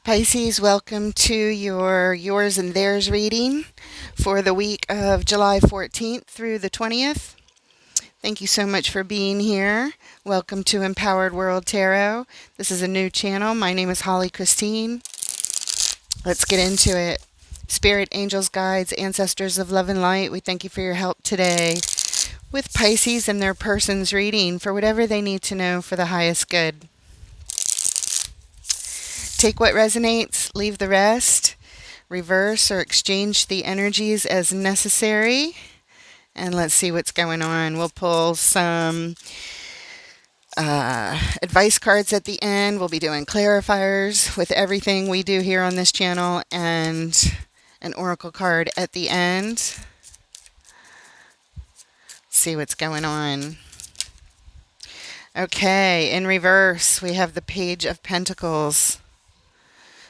Pisces, welcome to your Yours and Theirs reading for the week of July 14th through the 20th. Thank you so much for being here. Welcome to Empowered World Tarot. This is a new channel. My name is Holly Christine. Let's get into it. Spirit, angels, guides, ancestors of love and light, we thank you for your help today with Pisces and their person's reading for whatever they need to know for the highest good. Take what resonates, leave the rest, reverse or exchange the energies as necessary, and let's see what's going on. We'll pull some advice cards at the end. We'll be doing clarifiers with everything we do here on this channel, and an oracle card at the end. See what's going on. Okay, in reverse, we have the Page of Pentacles,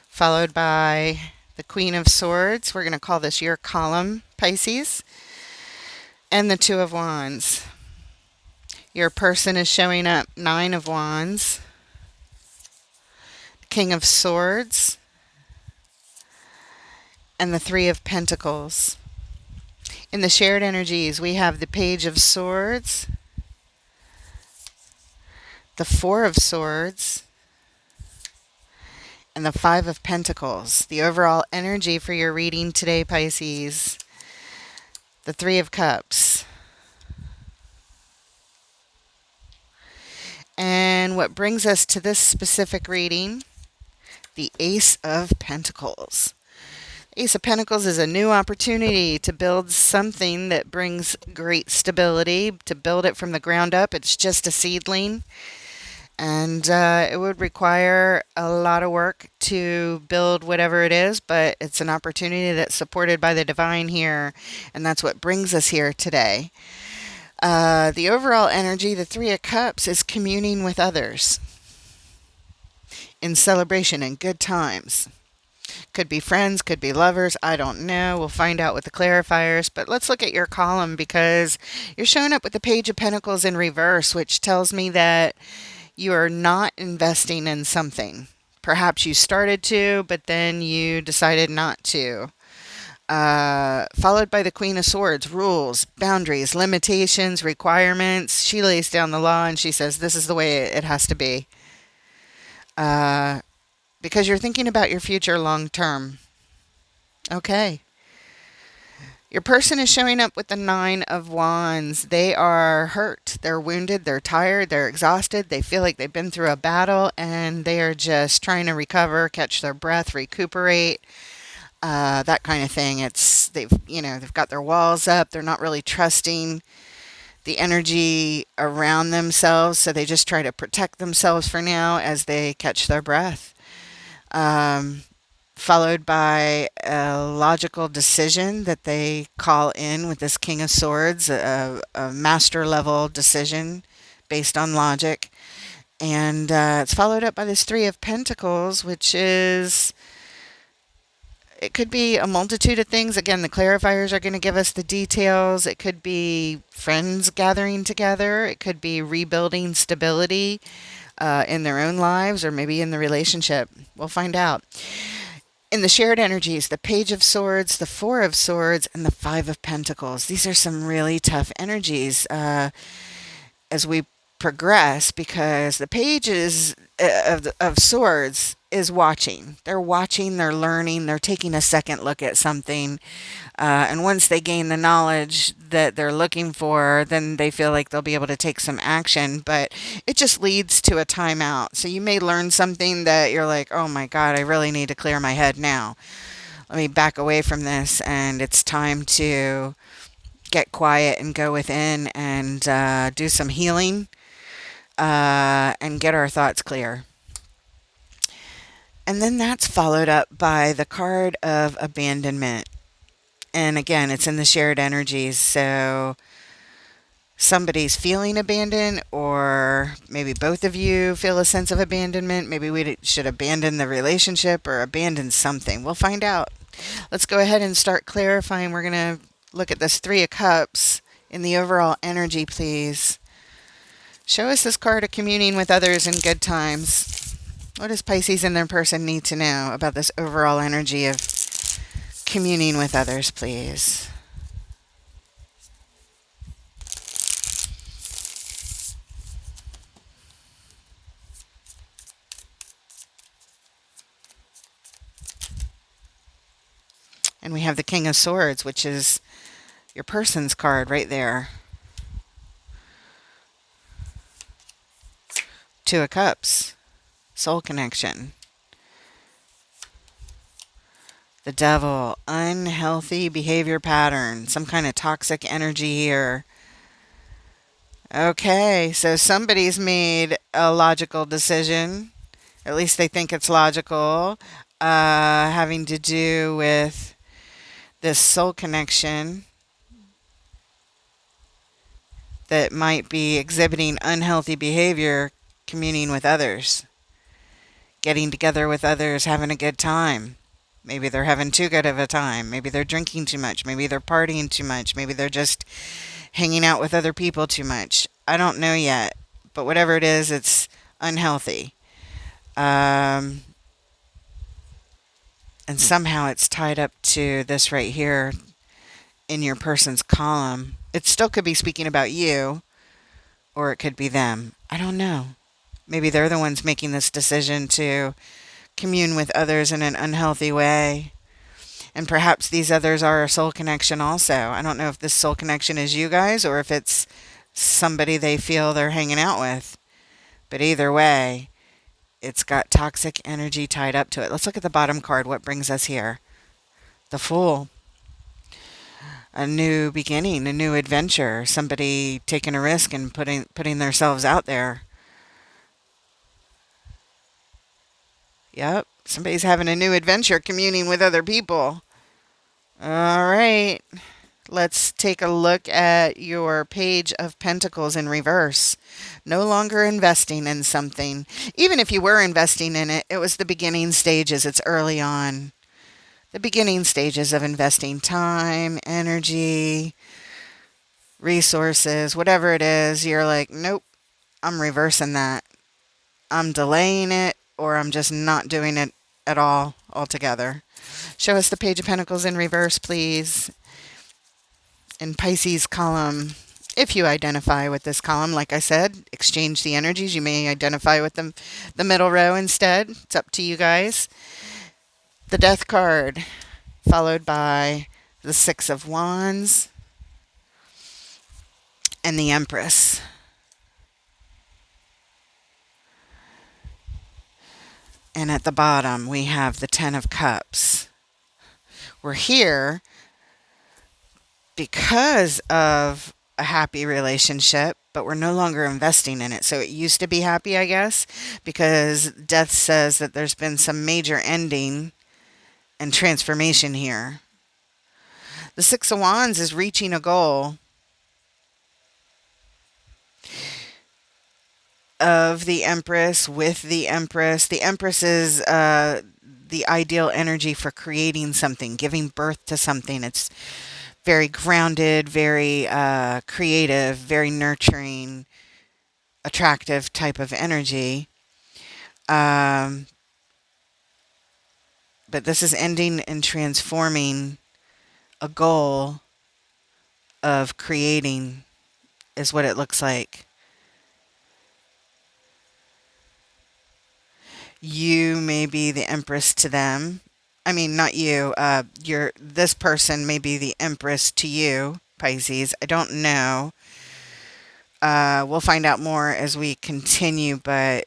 followed by the Queen of Swords. We're going to call this your column, Pisces. And the Two of Wands. Your person is showing up, Nine of Wands, King of Swords, and the Three of Pentacles. In the shared energies, we have the Page of Swords, the Four of Swords, and the Five of Pentacles. The overall energy for your reading today, Pisces, the Three of Cups. And what brings us to this specific reading, the Ace of Pentacles. Ace of Pentacles is a new opportunity to build something that brings great stability, to build it from the ground up. It's just a seedling. And it would require a lot of work to build whatever it is, but it's an opportunity that's supported by the divine here, and that's what brings us here today. The overall energy, the Three of Cups, is communing with others in celebration and good times. Could be friends, could be lovers, I don't know. We'll find out with the clarifiers, but let's look at your column, because you're showing up with the Page of Pentacles in reverse, which tells me that you are not investing in something. Perhaps you started to, but then you decided not to. Followed by the Queen of Swords, rules, boundaries, limitations, requirements. She lays down the law and she says, this is the way it has to be. Because you're thinking about your future long term. Okay. Your person is showing up with the Nine of Wands. They are hurt, they're wounded, they're tired, they're exhausted. They feel like they've been through a battle and they are just trying to recover, catch their breath, recuperate, that kind of thing. They've got their walls up. They're not really trusting the energy around themselves, so they just try to protect themselves for now as they catch their breath. Followed by a logical decision that they call in with this King of Swords, a master level decision based on logic. And it's followed up by this Three of Pentacles, which is, it could be a multitude of things. Again, the clarifiers are going to give us the details. It could be friends gathering together. It could be rebuilding stability in their own lives, or maybe in the relationship. We'll find out. In the shared energies, the Page of Swords, the Four of Swords, and the Five of Pentacles. These are some really tough energies as we progress, because the Page of Swords is watching. They're watching, they're learning, they're taking a second look at something. And once they gain the knowledge that they're looking for, then they feel like they'll be able to take some action, but it just leads to a timeout. So you may learn something that you're like, oh my God, I really need to clear my head now. Let me back away from this, and it's time to get quiet and go within and do some healing and get our thoughts clear. And then that's followed up by the card of abandonment. And again, it's in the shared energies. So somebody's feeling abandoned, or maybe both of you feel a sense of abandonment. Maybe we should abandon the relationship or abandon something. We'll find out. Let's go ahead and start clarifying. We're going to look at this Three of Cups in the overall energy, please. Show us this card of communing with others in good times. What does Pisces and their person need to know about this overall energy of communing with others, please? And we have the King of Swords, which is your person's card right there. Two of Cups, soul connection. The Devil, unhealthy behavior pattern, some kind of toxic energy here. Okay, so somebody's made a logical decision. At least they think it's logical, having to do with this soul connection that might be exhibiting unhealthy behavior, communing with others, getting together with others, having a good time. Maybe they're having too good of a time. Maybe they're drinking too much. Maybe they're partying too much. Maybe they're just hanging out with other people too much. I don't know yet. But whatever it is, it's unhealthy. And somehow it's tied up to this right here in your person's column. It still could be speaking about you, or it could be them. I don't know. Maybe they're the ones making this decision to commune with others in an unhealthy way. And perhaps these others are a soul connection also. I don't know if this soul connection is you guys or if it's somebody they feel they're hanging out with. But either way, it's got toxic energy tied up to it. Let's look at the bottom card. What brings us here? The Fool. A new beginning, a new adventure. Somebody taking a risk and putting themselves out there. Yep, somebody's having a new adventure communing with other people. All right, let's take a look at your Page of Pentacles in reverse. No longer investing in something. Even if you were investing in it, it was the beginning stages. It's early on. The beginning stages of investing time, energy, resources, whatever it is. You're like, nope, I'm reversing that. I'm delaying it, or I'm just not doing it at all altogether. Show us the Page of Pentacles in reverse, please. In Pisces column, if you identify with this column, like I said, exchange the energies. You may identify with the middle row instead. It's up to you guys. The Death card, followed by the Six of Wands and the Empress. And at the bottom, we have the Ten of Cups. We're here because of a happy relationship, but we're no longer investing in it. So it used to be happy, I guess, because Death says that there's been some major ending and transformation here. The Six of Wands is reaching a goal of the Empress with the Empress. The Empress is the ideal energy for creating something, giving birth to something. It's very grounded, very creative, very nurturing, attractive type of energy. But this is ending and transforming a goal of creating, is what it looks like. You may be the Empress to them. I mean, not you. This person may be the Empress to you, Pisces. I don't know. We'll find out more as we continue, but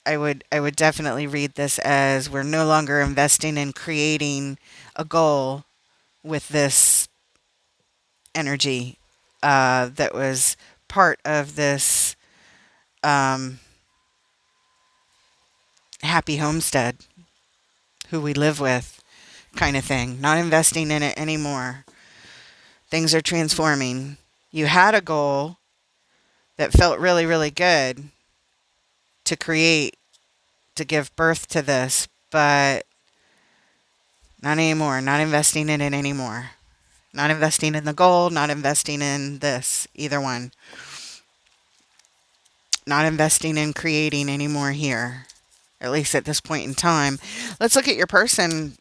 I would definitely read this as we're no longer investing in creating a goal with this energy that was part of this happy homestead, who we live with, kind of thing. Not investing in it anymore. Things are transforming. You had a goal that felt really, really good to create, to give birth to this, but not anymore. Not investing in it anymore. Not investing in the goal, not investing in this, either one. Not investing in creating anymore here. at least at this point in time. Let's look at your person.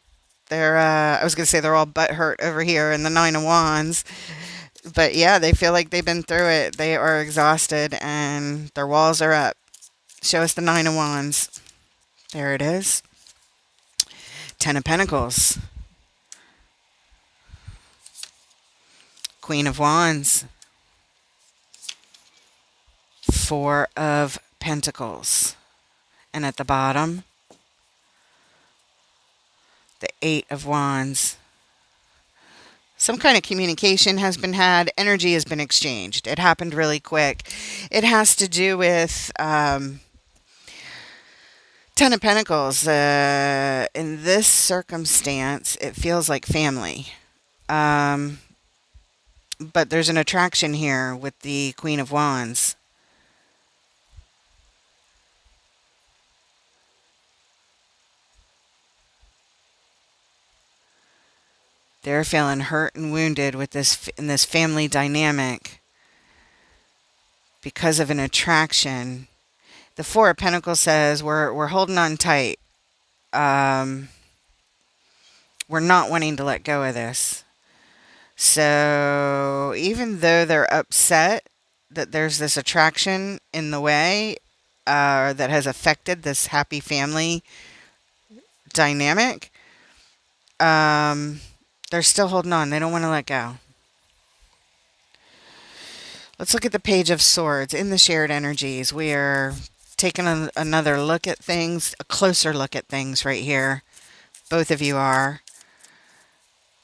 I was going to say they're all butt hurt over here in the Nine of Wands. But yeah, they feel like they've been through it. They are exhausted and their walls are up. Show us the Nine of Wands. There it is. Ten of Pentacles. Queen of Wands. Four of Pentacles. And at the bottom, the Eight of Wands. Some kind of communication has been had. Energy has been exchanged. It happened really quick. It has to do with Ten of Pentacles. In this circumstance, it feels like family. But there's an attraction here with the Queen of Wands. They're feeling hurt and wounded with this in this family dynamic because of an attraction. The Four of Pentacles says we're holding on tight. We're not wanting to let go of this. So even though they're upset that there's this attraction in the way that has affected this happy family dynamic, they're still holding on. They don't want to let go. Let's look at the Page of Swords. In the shared energies, we are taking another look at things, a closer look at things right here. Both of you are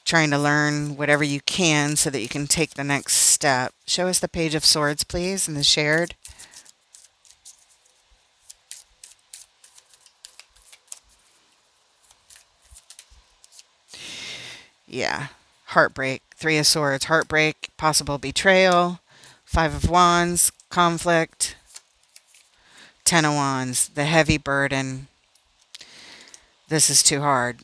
trying to learn whatever you can so that you can take the next step. Show us the Page of Swords, please, in the shared. Yeah. Heartbreak. Three of Swords. Heartbreak. Possible betrayal. Five of Wands. Conflict. Ten of Wands. The heavy burden. This is too hard.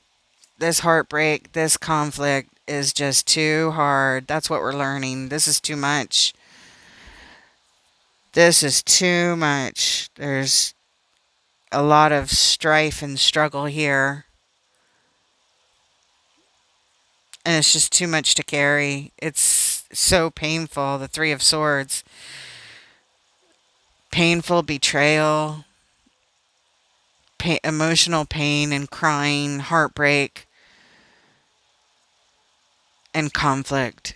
This heartbreak, this conflict is just too hard. That's what we're learning. This is too much. This is too much. There's a lot of strife and struggle here. And it's just too much to carry. It's so painful. The Three of Swords. Painful betrayal. Emotional pain and crying. Heartbreak. And conflict.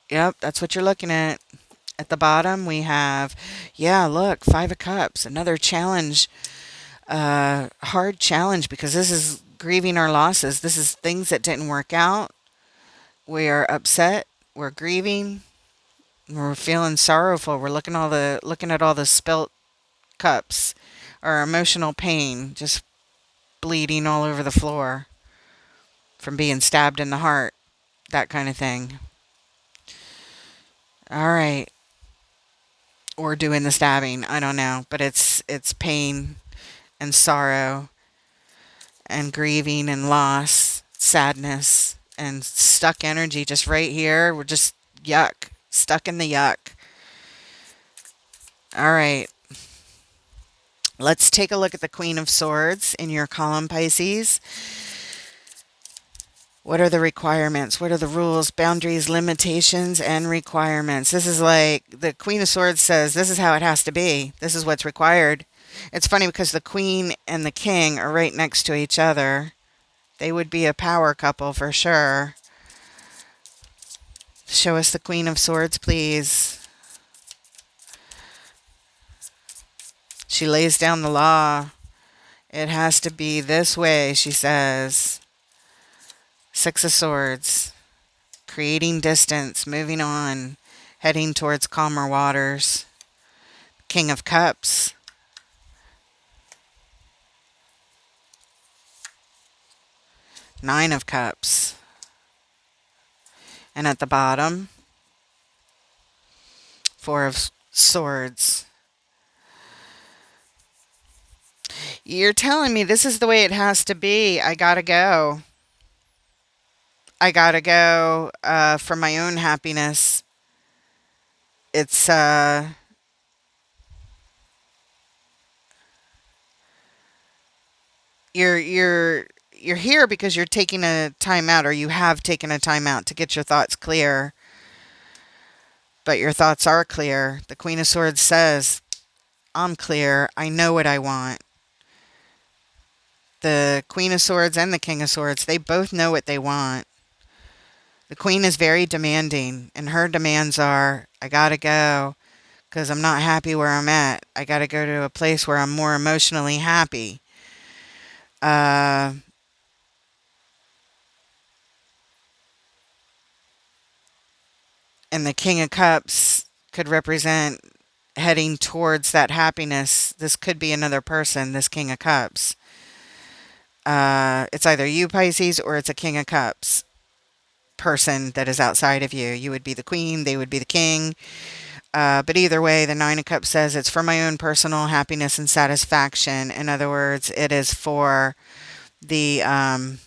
Yep, that's what you're looking at. At the bottom, we have, yeah, look, Five of Cups. Another challenge. Hard challenge because this is grieving our losses. This is things that didn't work out. We are upset. We're grieving. We're feeling sorrowful. We're looking at all the spilt cups. Our emotional pain just bleeding all over the floor from being stabbed in the heart. That kind of thing. All right. Or doing the stabbing. I don't know. But it's pain and sorrow and grieving and loss, sadness and stuck energy just right here. We're just yuck. Stuck in the yuck. All right. Let's take a look at the Queen of Swords in your column, Pisces. What are the requirements? What are the rules, boundaries, limitations, and requirements? This is like the Queen of Swords says, this is how it has to be. This is what's required. It's funny because the Queen and the King are right next to each other. They would be a power couple for sure. Show us the Queen of Swords, please. She lays down the law. It has to be this way, she says. Six of Swords. Creating distance, moving on, heading towards calmer waters. King of Cups. Nine of Cups. And at the bottom, Four of Swords. You're telling me this is the way it has to be. I gotta go. I gotta go for my own happiness. It's You're here because you're taking a time out, or you have taken a time out to get your thoughts clear. But your thoughts are clear. The Queen of Swords says, I'm clear. I know what I want. The Queen of Swords and the King of Swords, they both know what they want. The Queen is very demanding, and her demands are, I gotta go because I'm not happy where I'm at. I gotta go to a place where I'm more emotionally happy. Uh, and the King of Cups could represent heading towards that happiness. This could be another person, this King of Cups. It's either you, Pisces, or it's a King of Cups person that is outside of you. You would be the queen, they would be the king. But either way, the Nine of Cups says it's for my own personal happiness and satisfaction. In other words, it is for the um,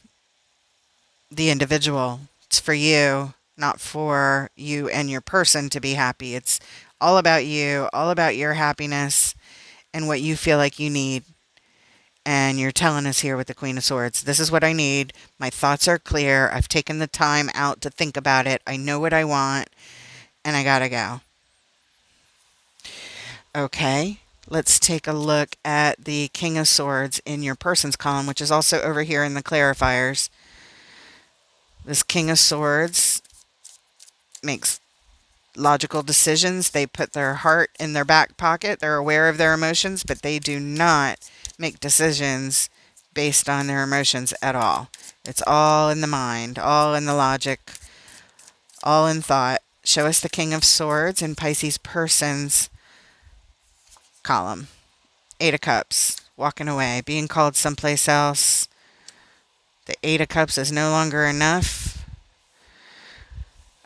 the individual. It's for you, not for you and your person to be happy. It's all about you, all about your happiness and what you feel like you need. And you're telling us here with the Queen of Swords, this is what I need. My thoughts are clear. I've taken the time out to think about it. I know what I want, and I gotta go. Okay, let's take a look at the King of Swords in your person's column, which is also over here in the clarifiers. This King of Swords makes logical decisions. They put their heart in their back pocket. They're aware of their emotions, but they do not make decisions based on their emotions at all. It's all in the mind, all in the logic, all in thought. Show us the King of Swords in Pisces person's column. Eight of Cups, walking away, being called someplace else. The Eight of Cups is no longer enough.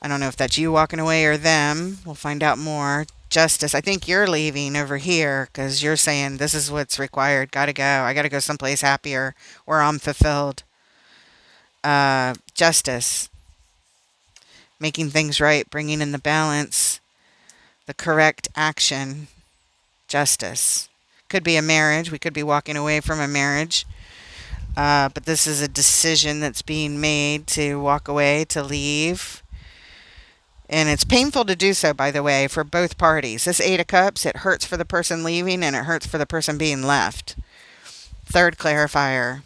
I don't know if that's you walking away or them. We'll find out more. Justice, I think you're leaving over here because you're saying this is what's required. Gotta go. I gotta go someplace happier where I'm fulfilled. Justice, making things right, bringing in the balance, the correct action. Justice. Could be a marriage. We could be walking away from a marriage. But this is a decision that's being made to walk away, to leave. And it's painful to do so, by the way, for both parties. This Eight of Cups, it hurts for the person leaving and it hurts for the person being left. Third clarifier.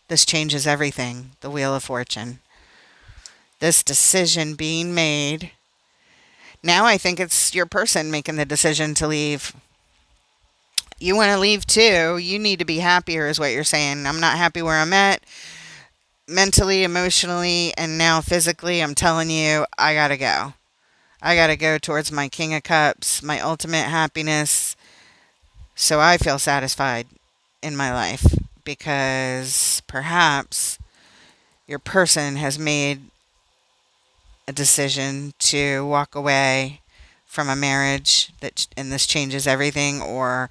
This changes everything. The Wheel of Fortune. This decision being made. Now I think it's your person making the decision to leave. You want to leave too. You need to be happier, is what you're saying. I'm not happy where I'm at. Mentally, emotionally, and now physically, I'm telling you, I gotta go. I gotta go towards my King of Cups, my ultimate happiness, so I feel satisfied in my life. Because perhaps your person has made a decision to walk away from a marriage and this changes everything, or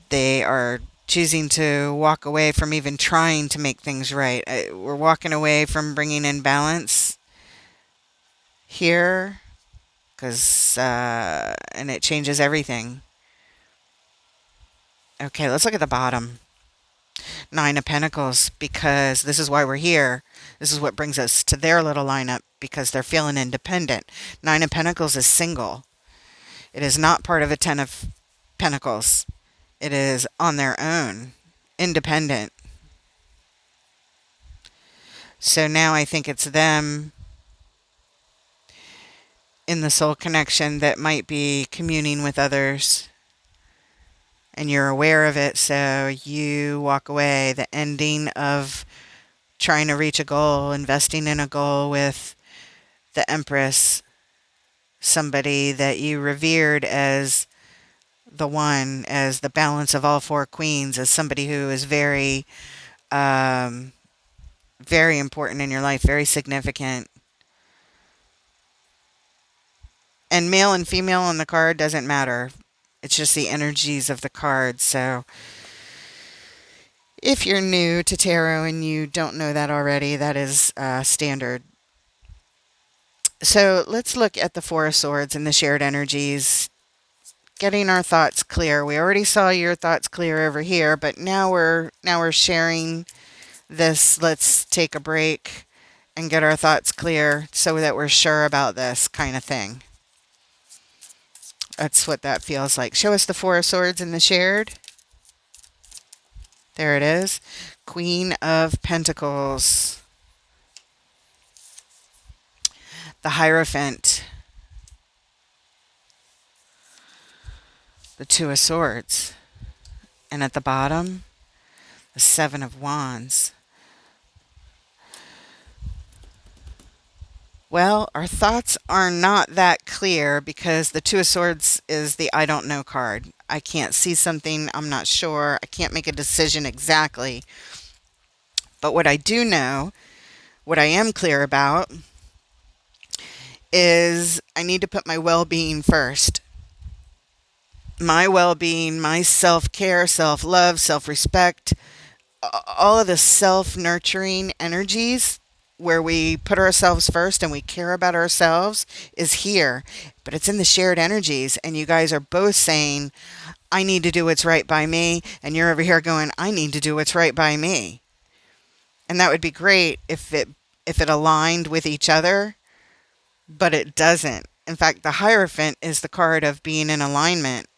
they are choosing to walk away from even trying to make things right. We're walking away from bringing in balance here because and it changes everything. Okay, let's look at the bottom. Nine of Pentacles, because this is why we're here. This is what brings us to their little lineup, because they're feeling independent. Nine of Pentacles is single. It is not part of a Ten of Pentacles. It is on their own, independent. So now I think it's them in the soul connection that might be communing with others. And you're aware of it, so you walk away. The ending of trying to reach a goal, investing in a goal with the Empress, somebody that you revered as the one, as the balance of all four queens, as somebody who is very, very important in your life, very significant. And male and female on the card doesn't matter. It's just the energies of the card. So if you're new to tarot and you don't know that already, that is standard. So let's look at the Four of Swords and the shared energies getting our thoughts clear. We already saw your thoughts clear over here, but now we're sharing this. Let's take a break and get our thoughts clear so that we're sure about this kind of thing. That's what that feels like. Show us the Four of Swords in the shared. There it is. Queen of Pentacles. The Hierophant. The Two of Swords. And at the bottom, the Seven of Wands. Well, our thoughts are not that clear because the Two of Swords is the I don't know card. I can't see something, I'm not sure, I can't make a decision exactly. But what I do know, what I am clear about, is I need to put my well-being first. My well-being, my self-care, self-love, self-respect, all of the self-nurturing energies where we put ourselves first and we care about ourselves is here. But it's in the shared energies, and you guys are both saying, I need to do what's right by me, and you're over here going, I need to do what's right by me. And that would be great if it aligned with each other, but it doesn't. In fact, the Hierophant is the card of being in alignment.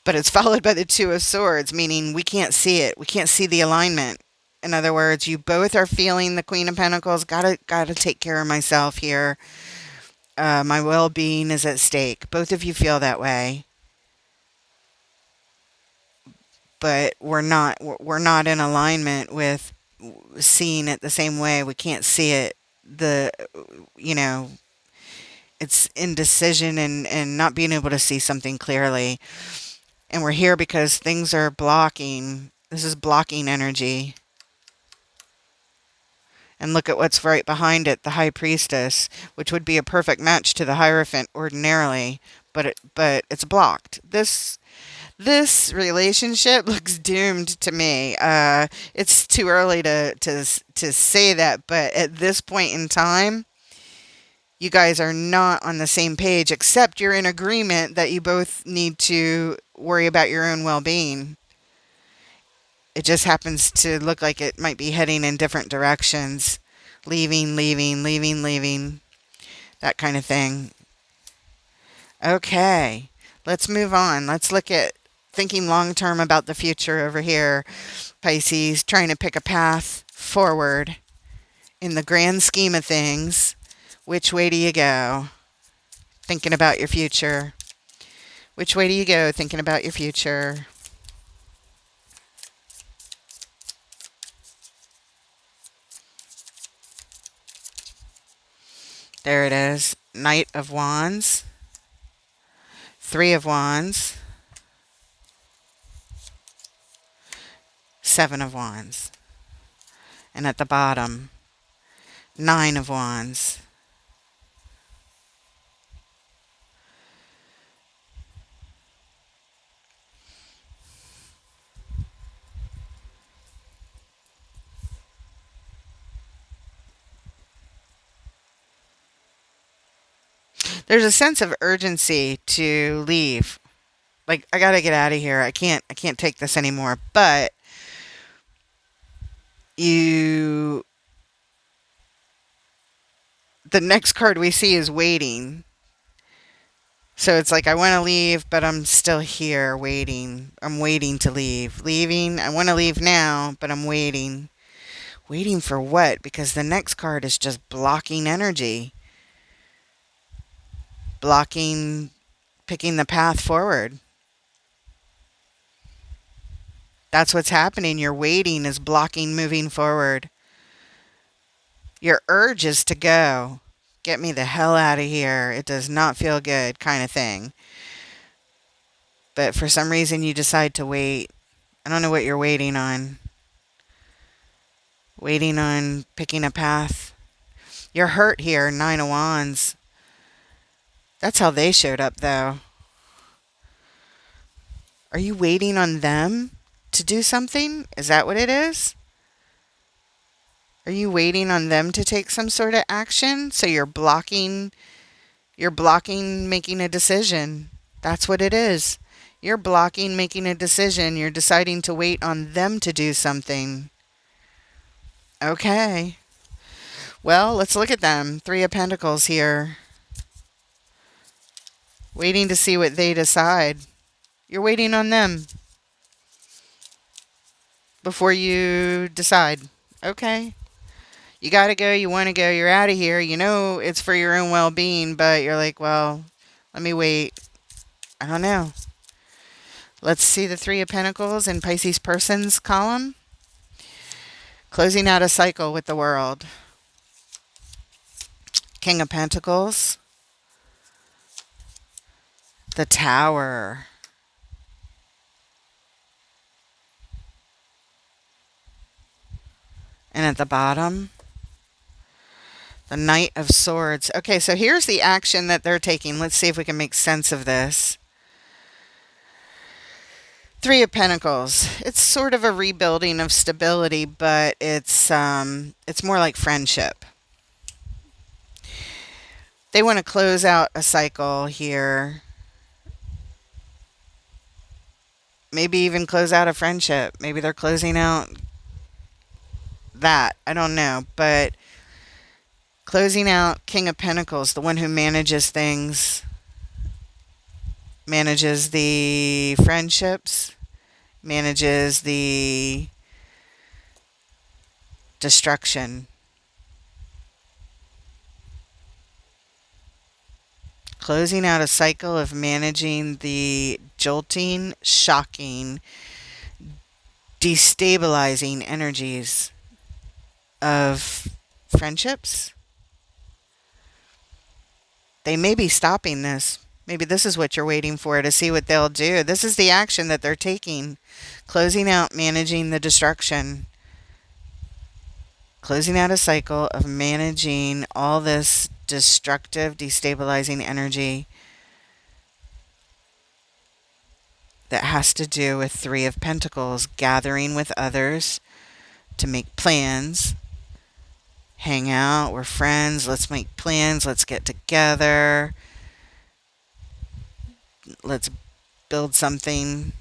But it's followed by the Two of Swords, meaning we can't see it. We can't see the alignment. In other words, you both are feeling the Queen of Pentacles. Gotta take care of myself here. My well-being is at stake. Both of you feel that way. But we're not in alignment with seeing it the same way. We can't see it. It's indecision and not being able to see something clearly. And we're here because things are blocking. This is blocking energy. And look at what's right behind it, the High Priestess, which would be a perfect match to the Hierophant ordinarily, but it's blocked. This relationship looks doomed to me. It's too early to say that, but at this point in time, you guys are not on the same page, except you're in agreement that you both need to worry about your own well-being. It just happens to look like it might be heading in different directions. Leaving, that kind of thing. Okay, let's move on. Let's look at thinking long-term about the future over here. Pisces, trying to pick a path forward in the grand scheme of things. Which way do you go? Thinking about your future. Which way do you go thinking about your future? There it is. Knight of Wands. Three of Wands. Seven of Wands. And at the bottom, Nine of Wands. There's a sense of urgency to leave. Like, I gotta get out of here. I can't take this anymore. But the next card we see is waiting. So it's like, I want to leave, but I'm still here waiting. I'm waiting to leave. Leaving. I want to leave now, but I'm waiting. Waiting for what? Because the next card is just blocking energy. Blocking picking the path forward. That's what's happening. Your waiting is blocking moving forward. Your urge is to go. Get me the hell out of here. It does not feel good, kind of thing. But for some reason you decide to wait. I don't know what you're waiting on. Waiting on picking a path. You're hurt here, Nine of Wands. That's how they showed up, though. Are you waiting on them to do something? Is that what it is? Are you waiting on them to take some sort of action? So you're blocking making a decision. That's what it is. You're blocking making a decision. You're deciding to wait on them to do something. Okay. Well, let's look at them. Three of Pentacles here. Waiting to see what they decide. You're waiting on them before you decide. Okay. You got to go. You want to go. You're out of here. You know it's for your own well-being, but you're like, well, let me wait. I don't know. Let's see the Three of Pentacles in Pisces Persons column. Closing out a cycle with the world. King of Pentacles. The Tower. And at the bottom, the Knight of Swords. Okay, so here's the action that they're taking. Let's see if we can make sense of this. Three of Pentacles. It's sort of a rebuilding of stability, but it's more like friendship. They want to close out a cycle here. Maybe even close out a friendship. Maybe they're closing out that. I don't know. But closing out King of Pentacles, the one who manages things, manages the friendships, manages the destruction. Closing out a cycle of managing the jolting, shocking, destabilizing energies of friendships. They may be stopping this. Maybe this is what you're waiting for, to see what they'll do. This is the action that they're taking. Closing out, managing the destruction. Closing out a cycle of managing all this destructive, destabilizing energy that has to do with Three of Pentacles. Gathering with others to make plans. Hang out, we're friends, let's make plans, let's get together. Let's build something.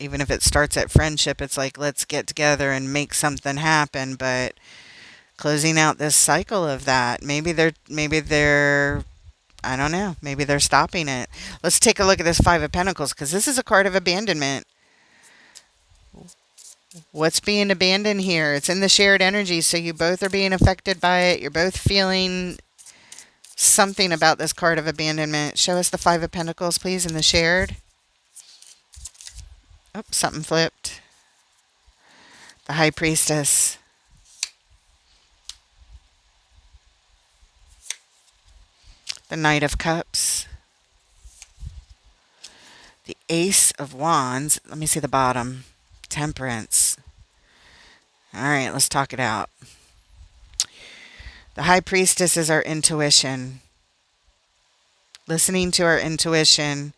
Even if it starts at friendship, it's like, let's get together and make something happen. But closing out this cycle of that. Maybe they're I don't know. Maybe they're stopping it. Let's take a look at this Five of Pentacles, because this is a card of abandonment. What's being abandoned here? It's in the shared energy, so you both are being affected by it. You're both feeling something about this card of abandonment. Show us the Five of Pentacles, please, in the shared. Oh, something flipped. The High Priestess. The Knight of Cups. The Ace of Wands. Let me see the bottom. Temperance. All right, let's talk it out. The High Priestess is our intuition. Listening to our intuition.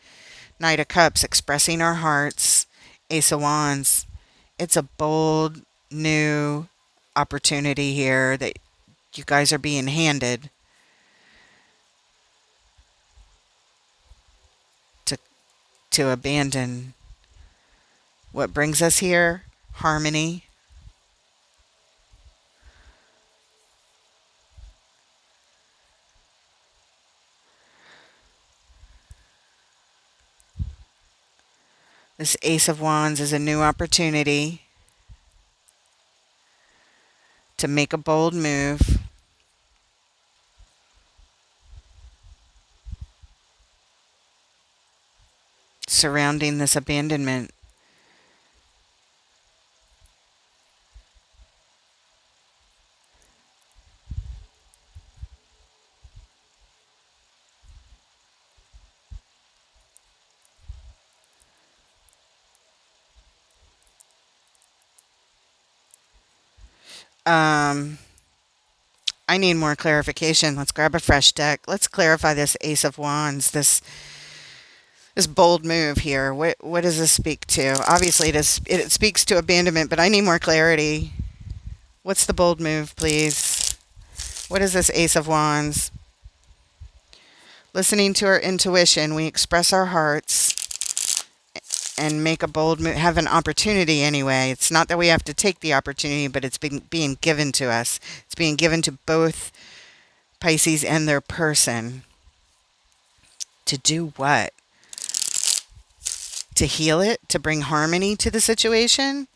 Knight of Cups, expressing our hearts. Ace of Wands. It's a bold, new opportunity here that you guys are being handed to abandon. What brings us here? Harmony. This Ace of Wands is a new opportunity to make a bold move. Surrounding this abandonment. I need more clarification. Let's grab a fresh deck. Let's clarify this Ace of Wands, this bold move here. What does this speak to? Obviously, it speaks to abandonment, but I need more clarity. What's the bold move, please? What is this Ace of Wands? listening to our intuition, we express our hearts and make a bold move, have an opportunity anyway. It's not that we have to take the opportunity, but it's being given to us. It's being given to both Pisces and their person. To do what? To heal it, to bring harmony to the situation,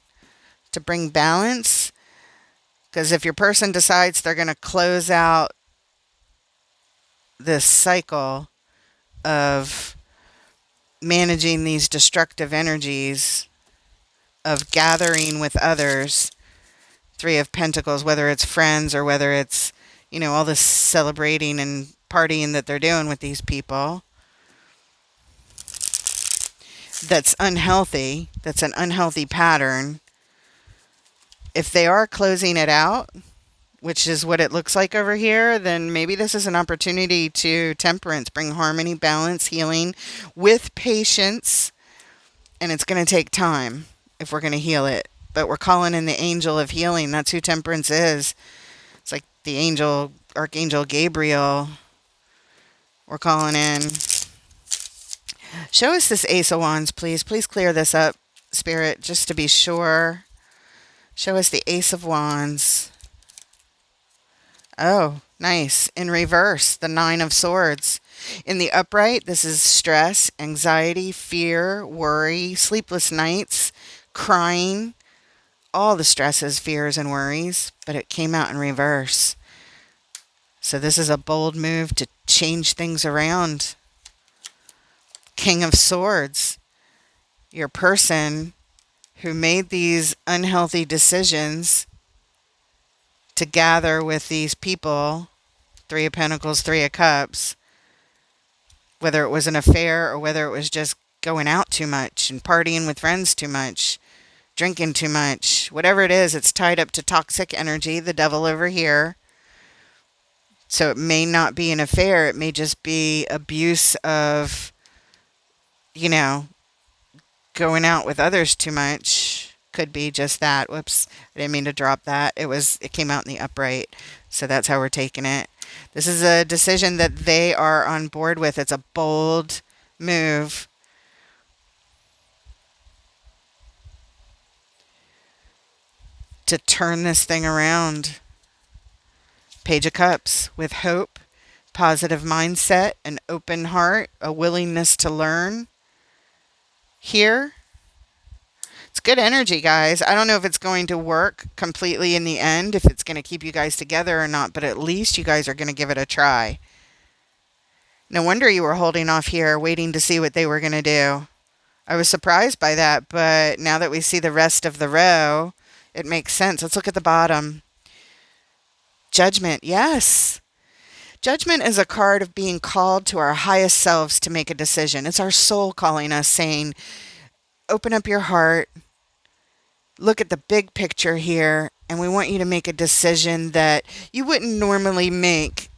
to bring balance. Because if your person decides they're going to close out this cycle of managing these destructive energies, of gathering with others, Three of Pentacles, whether it's friends or whether it's, all this celebrating and partying that they're doing with these people, that's unhealthy, that's an unhealthy pattern. If they are closing it out, which is what it looks like over here, then maybe this is an opportunity to temperance, bring harmony, balance, healing with patience. And it's going to take time if we're going to heal it. But we're calling in the angel of healing. That's who temperance is. It's like the angel, Archangel Gabriel. We're calling in. Show us this Ace of Wands, please. Please clear this up, Spirit, just to be sure. Show us the Ace of Wands. Oh, nice. In reverse, the Nine of Swords. In the upright, this is stress, anxiety, fear, worry, sleepless nights, crying, all the stresses, fears, and worries, but it came out in reverse. So this is a bold move to change things around. King of Swords. Your person who made these unhealthy decisions to gather with these people, Three of Pentacles, Three of Cups, whether it was an affair or whether it was just going out too much and partying with friends too much, drinking too much, whatever it is, it's tied up to toxic energy, the devil over here. So it may not be an affair. It may just be abuse of, going out with others too much. Could be just that. Whoops. I didn't mean to drop that. It came out in the upright. So that's how we're taking it. This is a decision that they are on board with. It's a bold move. To turn this thing around. Page of Cups with hope, positive mindset, an open heart, a willingness to learn. Here, it's good energy, guys. I don't know if it's going to work completely in the end, if it's going to keep you guys together or not, but at least you guys are going to give it a try. No wonder you were holding off here, waiting to see what they were going to do. I was surprised by that, but now that we see the rest of the row, it makes sense. Let's look at the bottom. Judgment, yes. Judgment is a card of being called to our highest selves to make a decision. It's our soul calling us, saying, open up your heart, look at the big picture here, and we want you to make a decision that you wouldn't normally make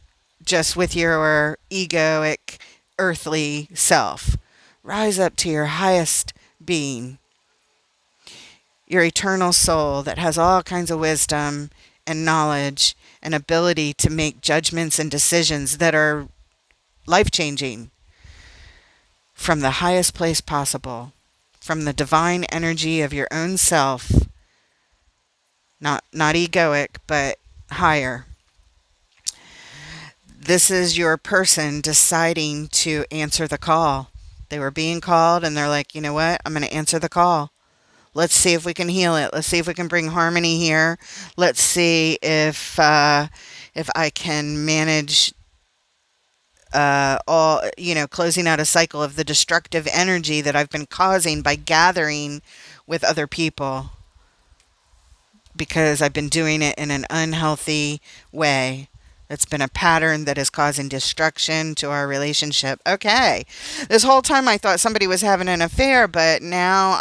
just with your egoic, earthly self. Rise up to your highest being, your eternal soul that has all kinds of wisdom and knowledge and ability to make judgments and decisions that are life-changing from the highest place possible, from the divine energy of your own self, not egoic, but higher. This is your person deciding to answer the call. They were being called and they're like, you know what? I'm going to answer the call. Let's see if we can heal it. Let's see if we can bring harmony here. Let's see if I can manage closing out a cycle of the destructive energy that I've been causing by gathering with other people, because I've been doing it in an unhealthy way. It's been a pattern that is causing destruction to our relationship. Okay. This whole time I thought somebody was having an affair, but now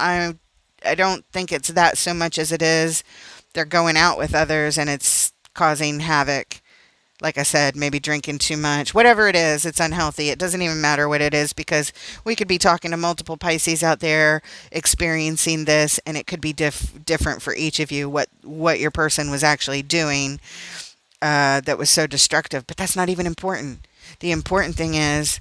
I don't think it's that so much as it is they're going out with others and it's causing havoc. Like I said, maybe drinking too much. Whatever it is, it's unhealthy. It doesn't even matter what it is, because we could be talking to multiple Pisces out there experiencing this, and it could be different for each of you what your person was actually doing that was so destructive. But that's not even important. The important thing is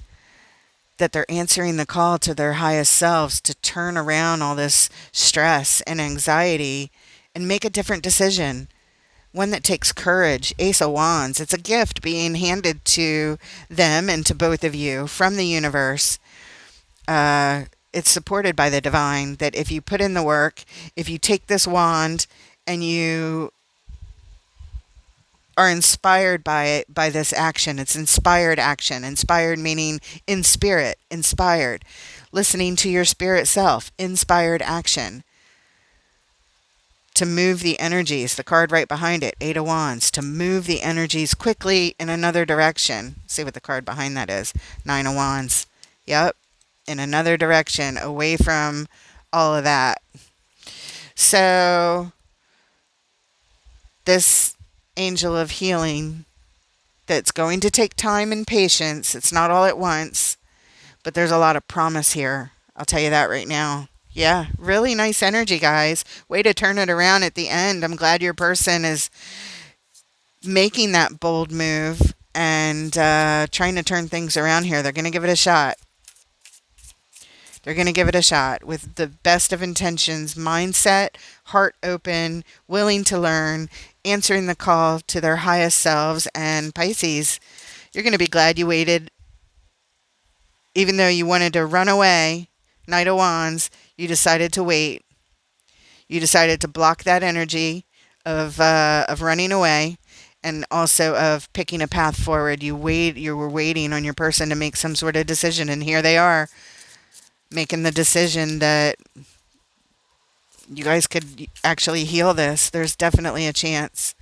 that they're answering the call to their highest selves to turn around all this stress and anxiety and make a different decision. One that takes courage. Ace of Wands. It's a gift being handed to them and to both of you from the universe. It's supported by the divine that if you put in the work, if you take this wand and you are inspired by it, by this action, it's inspired action. Inspired meaning in spirit, inspired. Listening to your spirit self, inspired action. To move the energies, the card right behind it, Eight of Wands, to move the energies quickly in another direction. See what the card behind that is, Nine of Wands. Yep, in another direction, away from all of that. So, this angel of healing that's going to take time and patience, it's not all at once, but there's a lot of promise here. I'll tell you that right now. Yeah, really nice energy, guys. Way to turn it around at the end. I'm glad your person is making that bold move and trying to turn things around here. They're going to give it a shot. They're going to give it a shot with the best of intentions, mindset, heart open, willing to learn, answering the call to their highest selves. And Pisces, you're going to be glad you waited. Even though you wanted to run away, Knight of Wands, you decided to wait. You decided to block that energy of running away and also of picking a path forward. You were waiting on your person to make some sort of decision, and here they are making the decision that you guys could actually heal this. There's definitely a chance.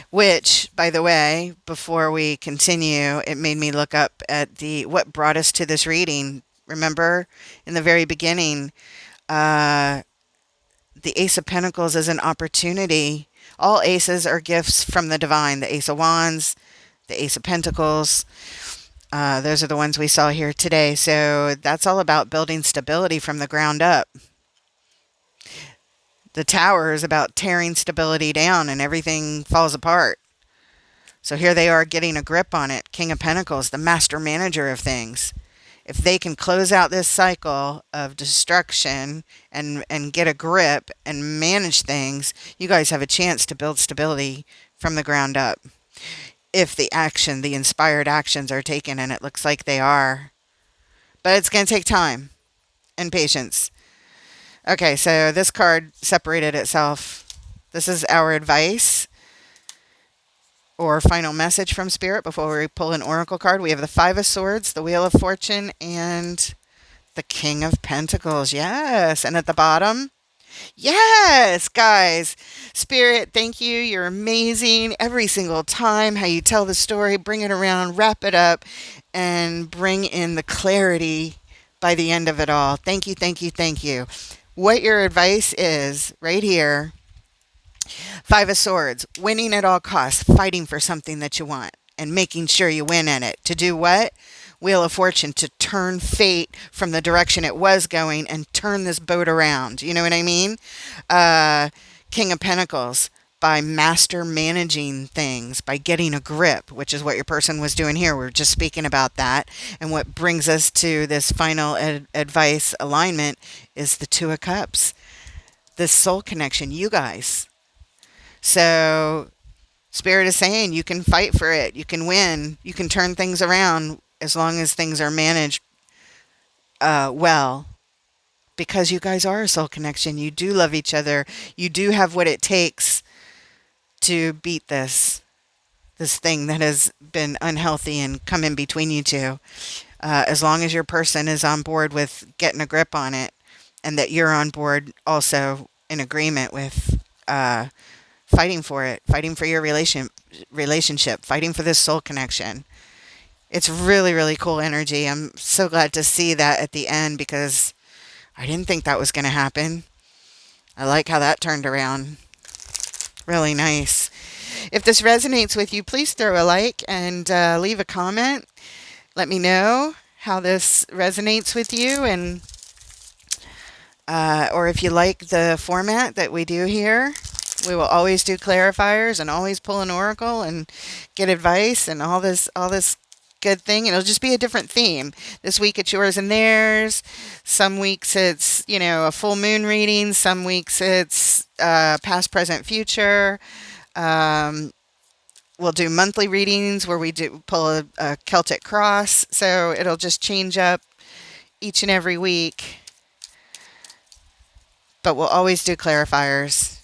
Which, by the way, before we continue, it made me look up at what brought us to this reading. Remember, in the very beginning, the Ace of Pentacles is an opportunity. All aces are gifts from the divine. The Ace of Wands, the Ace of Pentacles. Those are the ones we saw here today. So that's all about building stability from the ground up. The Tower is about tearing stability down and everything falls apart. So here they are getting a grip on it. King of Pentacles, the master manager of things. If they can close out this cycle of destruction and get a grip and manage things, you guys have a chance to build stability from the ground up. If the inspired actions are taken, and it looks like they are. But it's going to take time and patience. Okay, so this card separated itself. This is our advice or final message from Spirit before we pull an oracle card. We have the Five of Swords, the Wheel of Fortune, and the King of Pentacles. Yes, and at the bottom, yes, guys. Spirit, thank you. You're amazing every single time. How you tell the story, bring it around, wrap it up, and bring in the clarity by the end of it all. Thank you, thank you, thank you. What your advice is right here. Five of Swords, winning at all costs, fighting for something that you want and making sure you win in it. To do what? Wheel of Fortune, to turn fate from the direction it was going and turn this boat around. You know what I mean? King of Pentacles, by master managing things, by getting a grip, which is what your person was doing here. We're just speaking about that. And what brings us to this final advice alignment is the Two of Cups. This soul connection, you guys. So Spirit is saying you can fight for it. You can win. You can turn things around as long as things are managed well. Because you guys are a soul connection. You do love each other. You do have what it takes to beat this thing that has been unhealthy and come in between you two. As long as your person is on board with getting a grip on it, and that you're on board also in agreement with fighting for it, fighting for your relationship, fighting for this soul connection. It's really, really cool energy. I'm so glad to see that at the end because I didn't think that was going to happen. I like how that turned around. Really nice. If this resonates with you, please throw a like and leave a comment. Let me know how this resonates with you, and or if you like the format that we do here. We will always do clarifiers and always pull an oracle and get advice and all this good thing. It'll just be a different theme. This week it's yours and theirs. Some weeks it's, a full moon reading. Some weeks it's past, present, future. Um, we'll do monthly readings where we do pull a Celtic cross. So it'll just change up each and every week. But we'll always do clarifiers.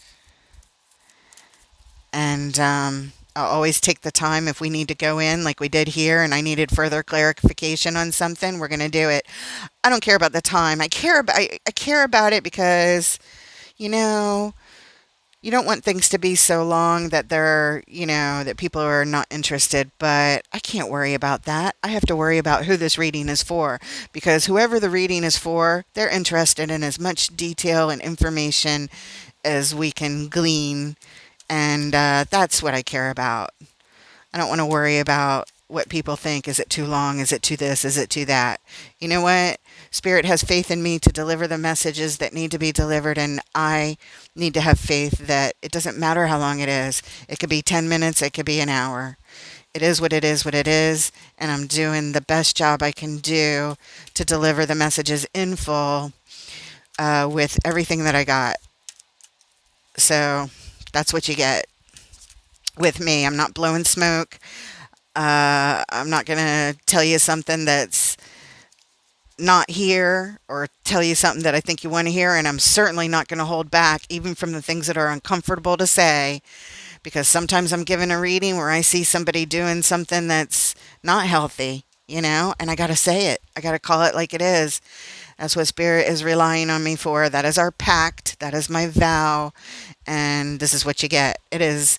And I'll always take the time if we need to go in like we did here and I needed further clarification on something, we're going to do it. I don't care about the time. I care about it because, you know, you don't want things to be so long that that people are not interested, but I can't worry about that. I have to worry about who this reading is for, because whoever the reading is for, they're interested in as much detail and information as we can glean, and that's what I care about. I don't want to worry about what people think. Is it too long? Is it too this? Is it too that? You know what? Spirit has faith in me to deliver the messages that need to be delivered, and I need to have faith that it doesn't matter how long it is. It could be 10 minutes. It could be an hour. It is what it is, what it is, and I'm doing the best job I can do to deliver the messages in full with everything that I got. So that's what you get with me. I'm not blowing smoke. I'm not going to tell you something that's not here or tell you something that I think you want to hear. And I'm certainly not going to hold back even from the things that are uncomfortable to say, because sometimes I'm given a reading where I see somebody doing something that's not healthy, and I got to say it. I got to call it like it is. That's what Spirit is relying on me for. That is our pact. That is my vow. And this is what you get. It is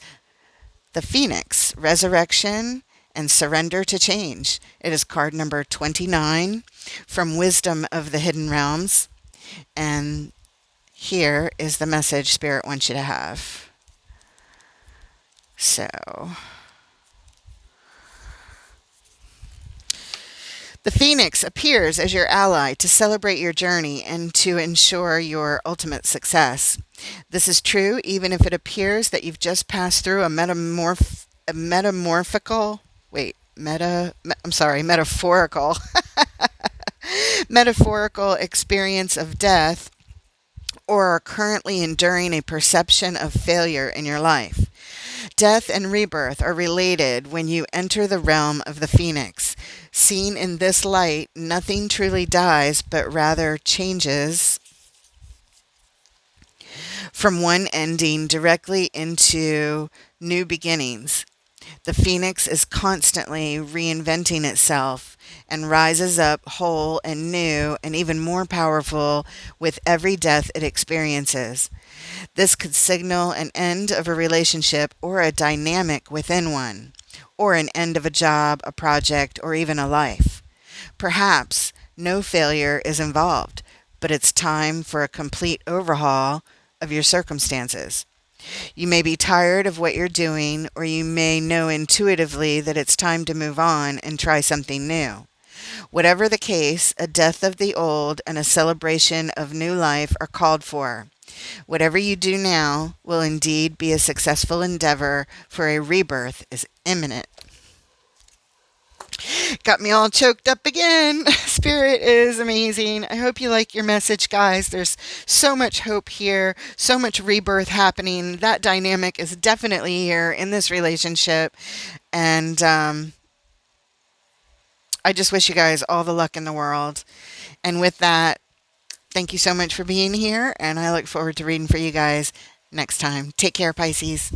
the Phoenix, Resurrection, and Surrender to Change. It is card number 29 from Wisdom of the Hidden Realms. And here is the message Spirit wants you to have. So, the Phoenix appears as your ally to celebrate your journey and to ensure your ultimate success. This is true even if it appears that you've just passed through a metaphorical metaphorical experience of death, or are currently enduring a perception of failure in your life. Death and rebirth are related when you enter the realm of the Phoenix. Seen in this light, nothing truly dies, but rather changes from one ending directly into new beginnings. The Phoenix is constantly reinventing itself and rises up whole and new and even more powerful with every death it experiences. This could signal an end of a relationship or a dynamic within one, or an end of a job, a project, or even a life. Perhaps no failure is involved, but it's time for a complete overhaul of your circumstances. You may be tired of what you're doing, or you may know intuitively that it's time to move on and try something new. Whatever the case, a death of the old and a celebration of new life are called for. Whatever you do now will indeed be a successful endeavor, for a rebirth is imminent. Got me all choked up again. Spirit is amazing. I hope you like your message, guys. There's so much hope here, so much rebirth happening. That dynamic is definitely here in this relationship. And I just wish you guys all the luck in the world. And with that, thank you so much for being here. And I look forward to reading for you guys next time. Take care, Pisces.